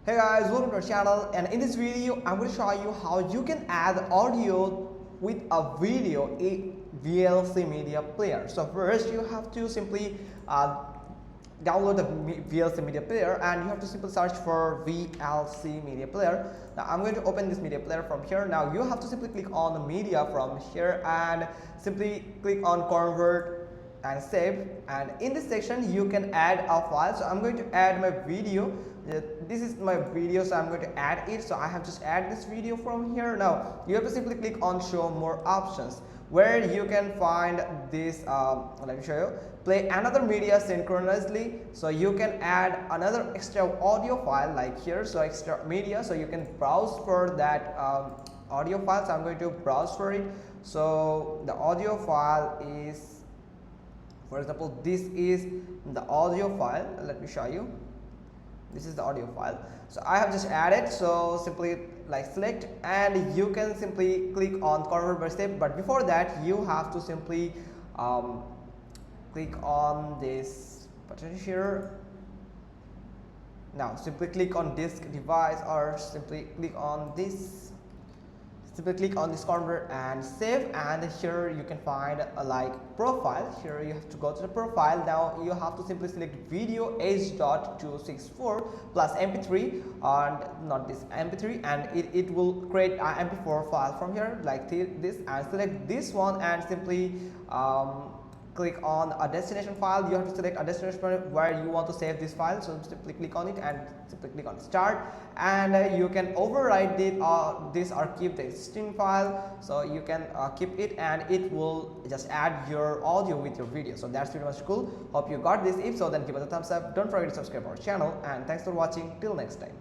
Hey guys, welcome to our channel, and in this video I'm going to show you how you can add audio with a video in VLC media player. So first you have to simply download the VLC media player, and you have to simply search for VLC media player. Now I'm going to open this media player from here. Now you have to simply click on the media from here and simply click on convert and save, and in this section you can add a file. So I'm going to add my video. This is my video, so I'm going to add it. So I have just add this video from here. Now you have to simply click on show more options, where you can find this let me show you, play another media synchronously. So you can add another extra audio file like here, so extra media, so you can browse for that audio file. So I'm going to browse for it. So the audio file is, for example, this is the audio file. Let me show you. This is the audio file. So I have just added. So simply like select, and you can simply click on convert by step. But before that, you have to simply click on this button here. Now simply click on disk device, or simply click on this. Simply click on this convert and save, and here you can find a like profile. Here you have to go to the profile. Now you have to simply select video h.264 plus mp3, and not this mp3, and it will create an mp4 file from here like this, and select this one and simply click on a destination file. You have to select a destination file where you want to save this file. So simply click on it and simply click on start, and you can override it this or keep the existing file. So you can keep it, and it will just add your audio with your video. So that's pretty much cool. Hope you got this. If so, then give us a thumbs up. Don't forget to subscribe our channel, and thanks for watching. Till next time.